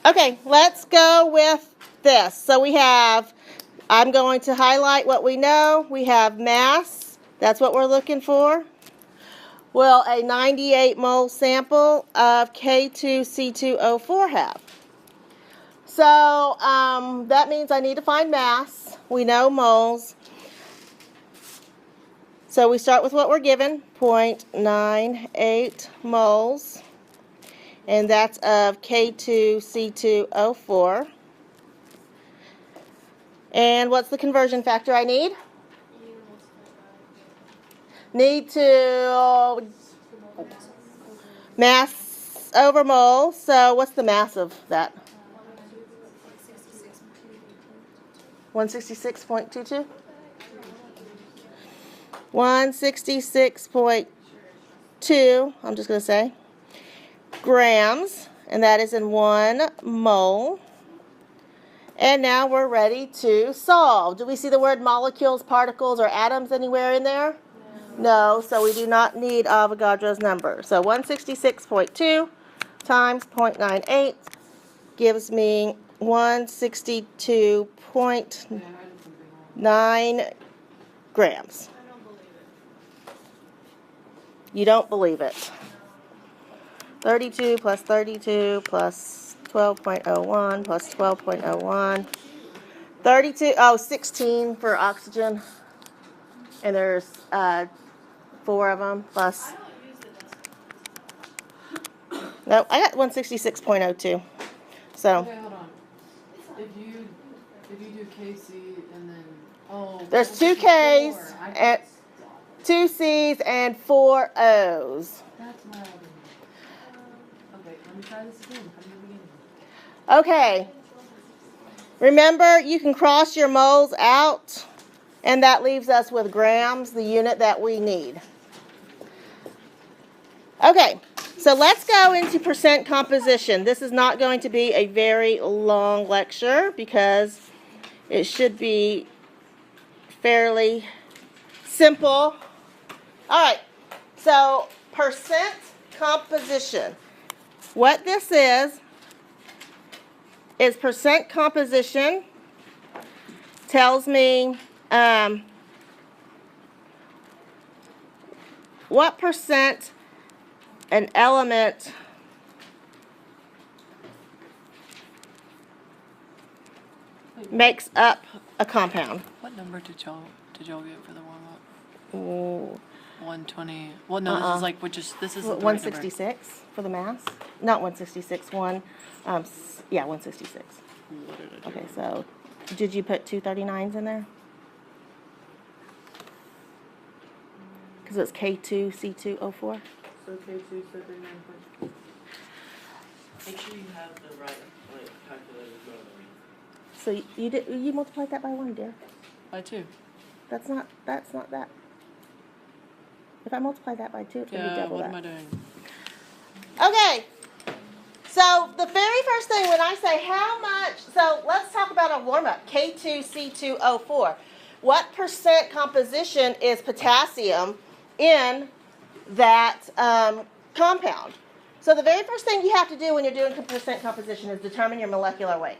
Okay, let's go with this. So we have, I'm going to highlight what we know. We have mass. That's what we're looking for. Will a 98 mole sample of K2C2O4 have? So that means I need to find mass. We know moles. So we start with what we're given, 0.98 moles. And that's of K2C2O4. And what's the conversion factor I need? Need to mass over mole. So what's the mass of that? 166.22? 166.2, I'm just going to say, grams, and that is in 1 mole. And now we're ready to solve. Do we see the word molecules, particles, or atoms anywhere in there? No, so we do not need Avogadro's number. So 166.2 times 0.98 gives me 162.9 grams. You don't believe it. 32 plus 32 plus 12.01 plus 12.01. 16 for oxygen. And there's 4 of them plus. No, I got 166.02. So. Okay, hold on. If you do KC and then there's 2 K's and 2 C's and 4 O's. That's my other one. Okay, let me try this again. From the beginning. Okay. Remember, you can cross your moles out, and that leaves us with grams, the unit that we need. Okay, so let's go into percent composition. This is not going to be a very long lecture because it should be fairly simple. All right, so percent composition. What this is percent composition tells me what percent an element makes up a compound. What number did y'all get for the warm up? Ooh. 120. Well, no, this is like this is 166 for the mass. Not 166. Yeah, 166. What did I do? Okay, so did you put 239s in there? Because it's K2C2O4. So K2 said 39. Make sure you have the right calculator going. So you multiplied that by 1, dear. By 2. That's not that. If I multiply that by 2, it's going to be double what that. am I doing? Okay. So the very first thing when I say how much, so let's talk about a warm-up, K2C2O4. What percent composition is potassium in that compound? So the very first thing you have to do when you're doing percent composition is determine your molecular weight.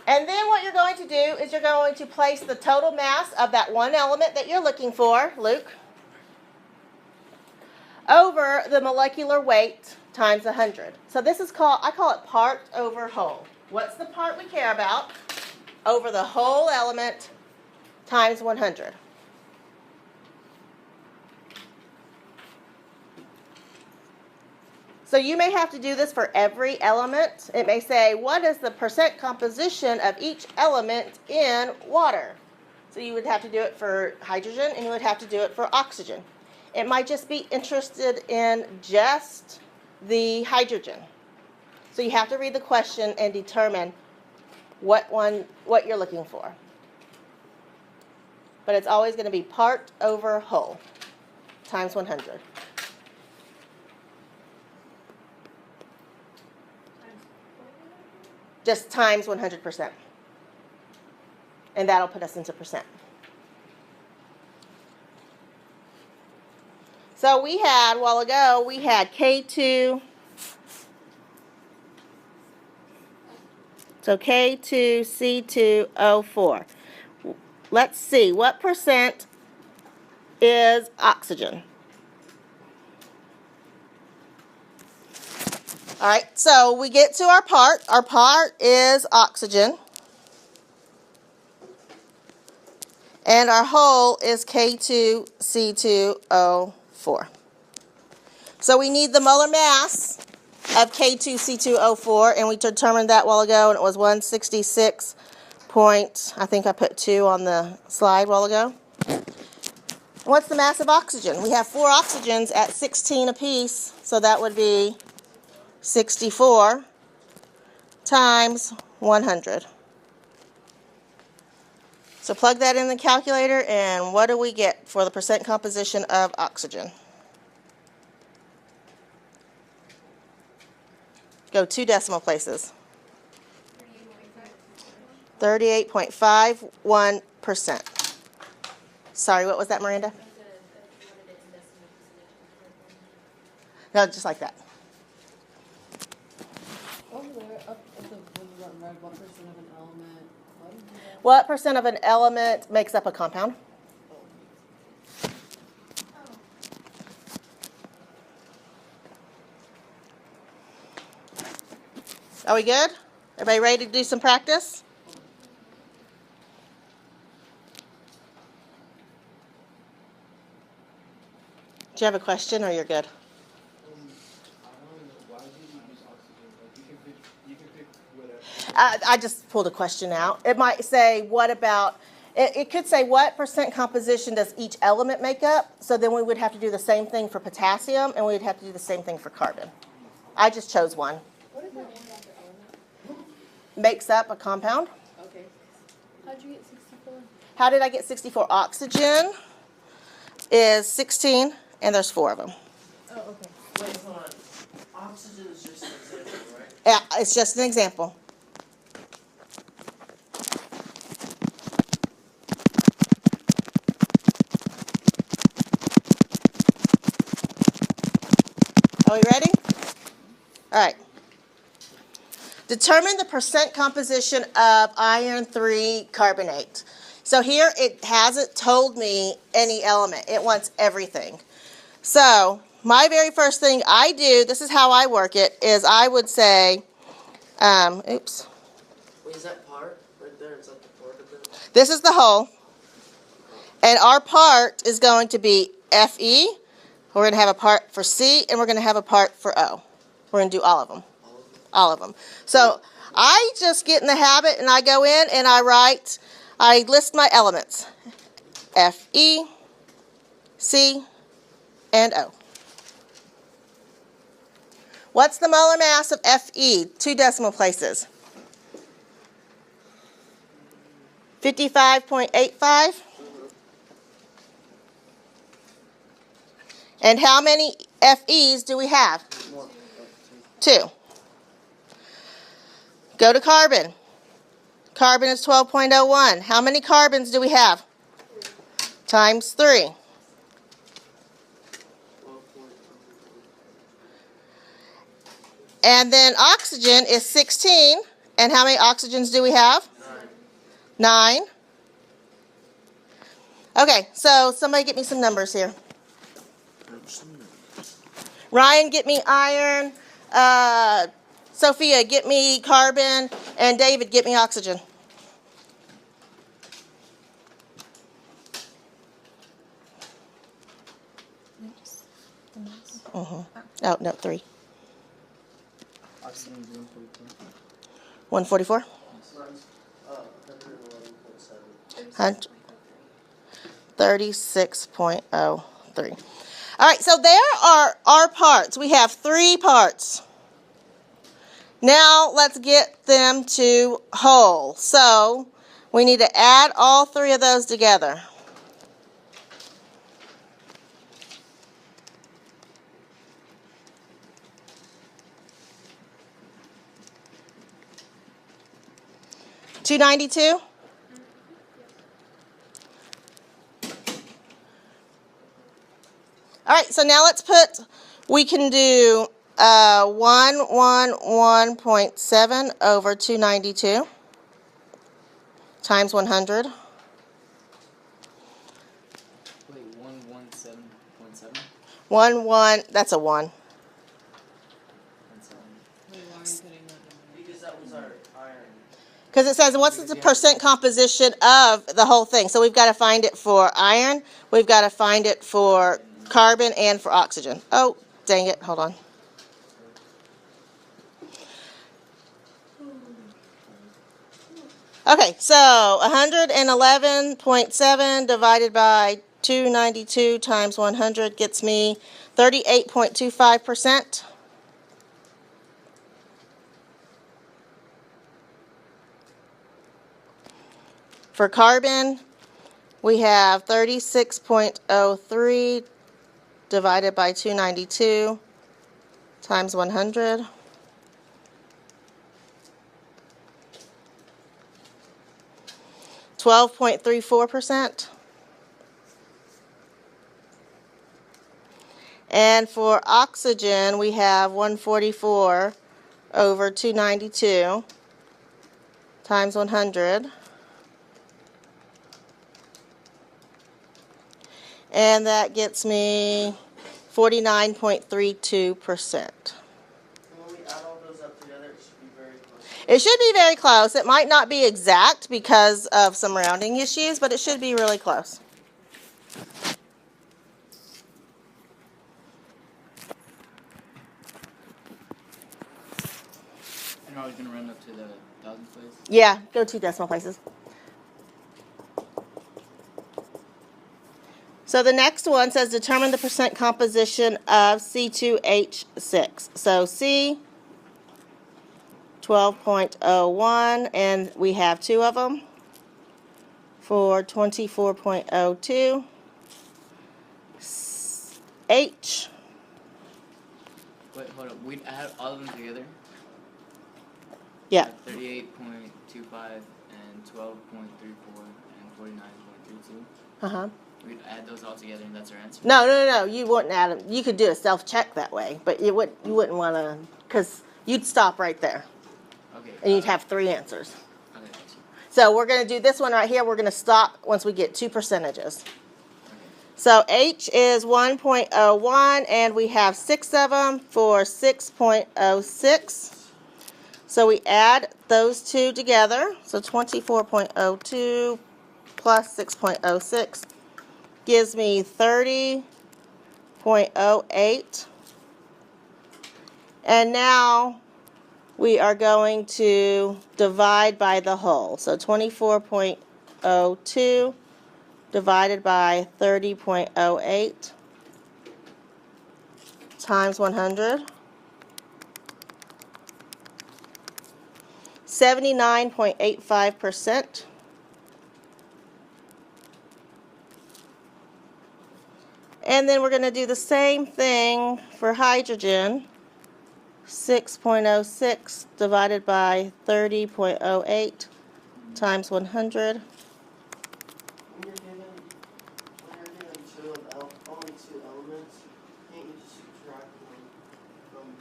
And then what you're going to do is you're going to place the total mass of that one element that you're looking for, Luke, over the molecular weight times 100. So this is I call it part over whole. What's the part we care about? Over the whole element times 100. So you may have to do this for every element. It may say, what is the percent composition of each element in water? So you would have to do it for hydrogen, and you would have to do it for oxygen. It might just be interested in just the hydrogen. So you have to read the question and determine what you're looking for. But it's always going to be part over whole times 100. Just times 100%. And that'll put us into percent. So we had, a while ago, we had K2 So K2C2O4. Let's see, what percent is oxygen? All right, so we get to our part. Our part is oxygen. And our whole is K2C2O4. So we need the molar mass of K2C2O4, and we determined that a while ago, and it was 166 point, I think I put 2 on the slide a while ago. What's the mass of oxygen? We have 4 oxygens at 16 apiece, so that would be 64 times 100. So plug that in the calculator, and what do we get for the percent composition of oxygen? Go 2 decimal places. 38.51%. Sorry, what was that, Miranda? No, just like that. Over there, up at the red, what percent of an element? What percent of an element makes up a compound? Are we good? Everybody ready to do some practice? Do you have a question, or you're good? I don't know. Why did you use oxygen? Like you can pick whatever. I just pulled a question out. It might say, what about, it could say, what percent composition does each element make up? So then we would have to do the same thing for potassium, and we would have to do the same thing for carbon. I just chose one. What is that one after element? Makes up a compound. Okay. How'd you get 64? How did I get 64? Oxygen is 16, and there's 4 of them. Oh, okay. Wait, hold on. Oxygen is just an example, right? Yeah, it's just an example. Are we ready? All right. Determine the percent composition of iron 3 carbonate. So here it hasn't told me any element. It wants everything. So my very first thing I do, this is how I work it, is I would say, oops. Wait, is that part right there? Is that the part of it? This is the whole. And our part is going to be Fe. We're going to have a part for C, and we're going to have a part for O. We're going to do all of them. All of them. So I just get in the habit, and I go in and I list my elements. Fe, C, and O. What's the molar mass of Fe? 2 decimal places. 55.85. And how many Fe's do we have? 2. Go to carbon. Carbon is 12.01. How many carbons do we have? Times 3. And then oxygen is 16. And how many oxygens do we have? 9. Okay, so somebody get me some numbers here. Ryan, get me iron. Sophia, get me carbon. And David, get me oxygen. Oh, no, 3. Oxygen is 144. 144? 36.03. All right, so there are our parts. We have 3 parts. Now let's get them to whole. So we need to add all 3 of those together. $292. All right, so now we can do 111.7 over 292 times 100. Wait, 117.7? That's a 1. Wait, why are you putting that in there? Because that was our iron. Because it says, what's the percent composition of the whole thing? So we've got to find it for iron, we've got to find it for carbon, and for oxygen. Oh, dang it. Hold on. Okay, so 111.7 divided by 292 times 100 gets me 38.25%. For carbon, we have 36.03 divided by 292 times 100. %. And for oxygen, we have 144 over 292 times 100. And that gets me 49.32%. When we add all those up together, it should be very close. It should be very close. It might not be exact because of some rounding issues, but it should be really close. And are we going to run up to the thousand place? Yeah, go 2 decimal places. So the next one says determine the percent composition of C2H6. So C, 12.01, and we have 2 of them for 24.02. H, Wait, hold up. We add all of them together? yeah, 38.25 and 12.34 and 49.32. uh-huh. We'd add those all together and that's our answer? No, you wouldn't add them. You could do a self-check that way, but you wouldn't want to, because you'd stop right there, Okay. and you'd have 3 answers. Okay, gotcha. So we're going to do this one right here. We're going to stop once we get 2 percentages. Okay. So H is 1.01, and we have 6 of them for 6.06. So we add those 2 together. So 24.02 plus 6.06 gives me 30.08. And now we are going to divide by the whole. So 24.02 divided by 30.08 times 100. 79.85%. And then we're going to do the same thing for hydrogen. 6.06 divided by 30.08 times 100. When you're given only 2 elements, can't you just subtract them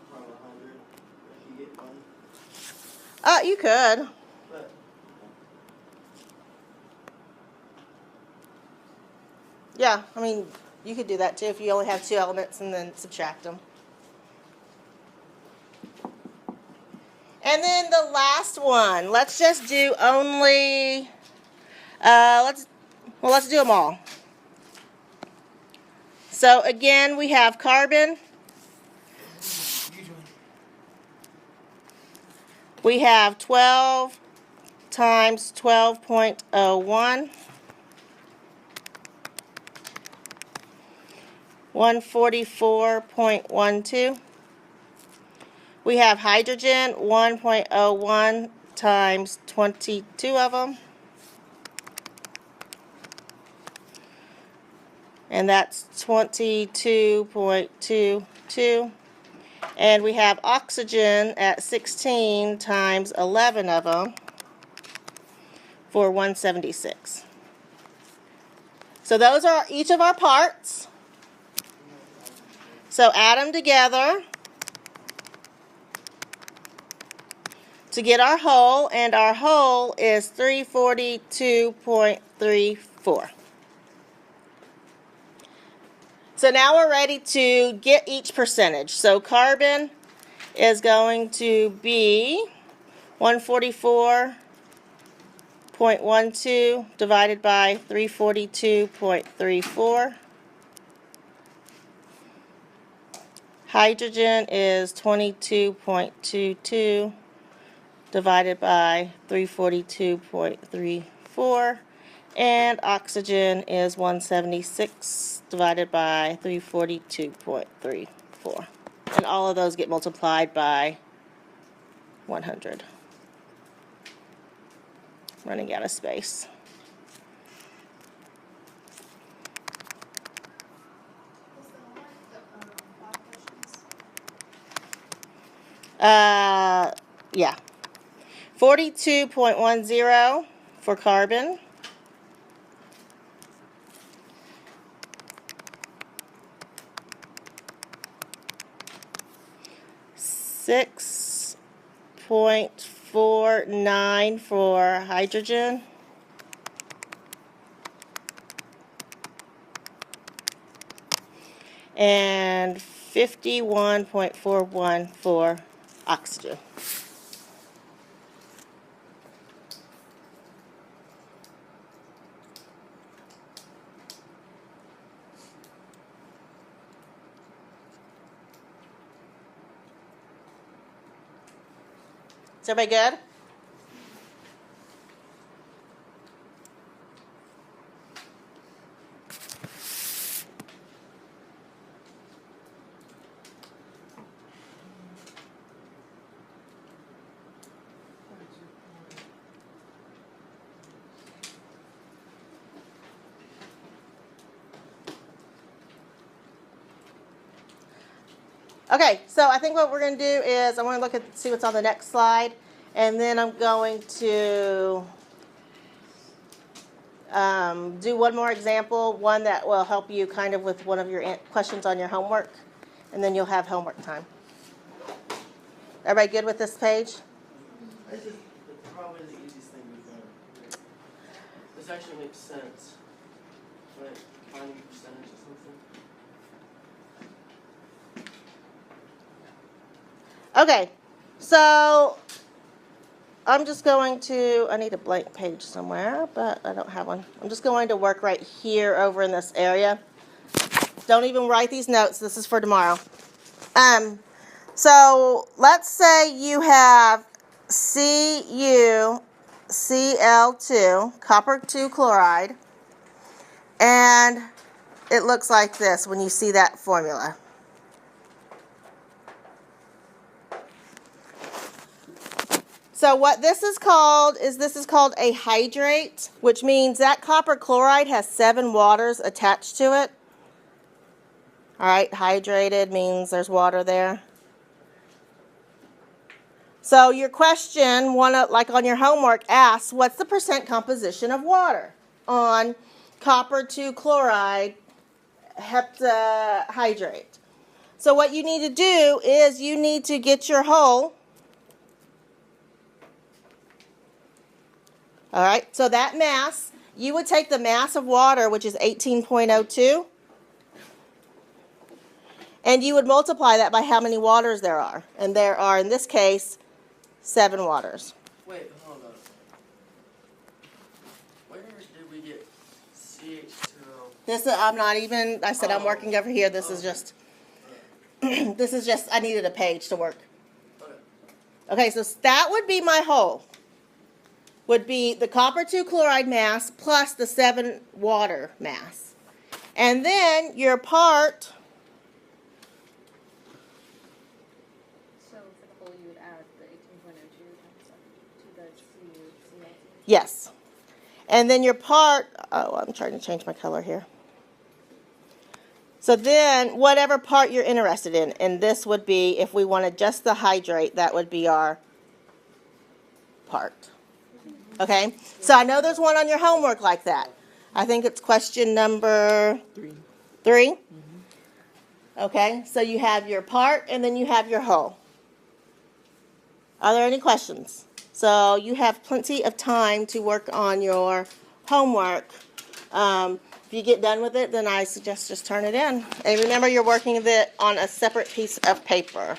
from 100 if you get 1? You could. But Yeah, I mean, you could do that too if you only have 2 elements and then subtract them. And then the last one, let's just do only, let's do them all. So again, we have carbon. We have 12 times 12.01. 144.12. We have hydrogen, 1.01 times 22 of them. And that's 22.22. And we have oxygen at 16 times 11 of them for 176. So those are each of our parts. So add them together to get our whole, and our whole is 342.34. So now we're ready to get each percentage. So carbon is going to be 144.12 divided by 342.34. Hydrogen is 22.22 divided by 342.34. And oxygen is 176 divided by 342.34. And all of those get multiplied by 100. Running out of space. Yeah. 42.10 for carbon. 6.49 for hydrogen. And 51.41 for oxygen. Is everybody good? Okay, so I think what we're going to do is I'm going to look at see what's on the next slide, and then I'm going to do one more example, one that will help you kind of with one of your questions on your homework, and then you'll have homework time. Everybody good with this page? This is probably the easiest thing we've done. This actually makes sense. Like finding percentage or something. Okay, so I'm just going to, I need a blank page somewhere, but I don't have one. I'm just going to work right here over in this area. Don't even write these notes. This is for tomorrow. So let's say you have CuCl2, copper 2 chloride, and it looks like this when you see that formula. So what this is called a hydrate, which means that copper chloride has 7 waters attached to it. All right, hydrated means there's water there. So your question, like on your homework, asks, what's the percent composition of water on copper 2 chloride heptahydrate? So what you need to do is you need to get your whole. All right, so that mass, you would take the mass of water, which is 18.02, and you would multiply that by how many waters there are. And there are, in this case, 7 waters. Wait, hold on. Where did we get CH2O? I said I'm working over here. This is just, I needed a page to work. Okay, so that would be my whole. Would be the copper 2 chloride mass plus the 7 water mass. And then your part. So for the whole, you would add the 18.02 to the CuCl2. Yes. And then your part, I'm trying to change my color here. So then whatever part you're interested in, and this would be, if we wanted just the hydrate, that would be our part. Okay, so I know there's one on your homework like that. I think it's question number 3. Okay, so you have your part and then you have your whole. Are there any questions? So you have plenty of time to work on your homework. If you get done with it, then I suggest just turn it in. And remember, you're working it on a separate piece of paper.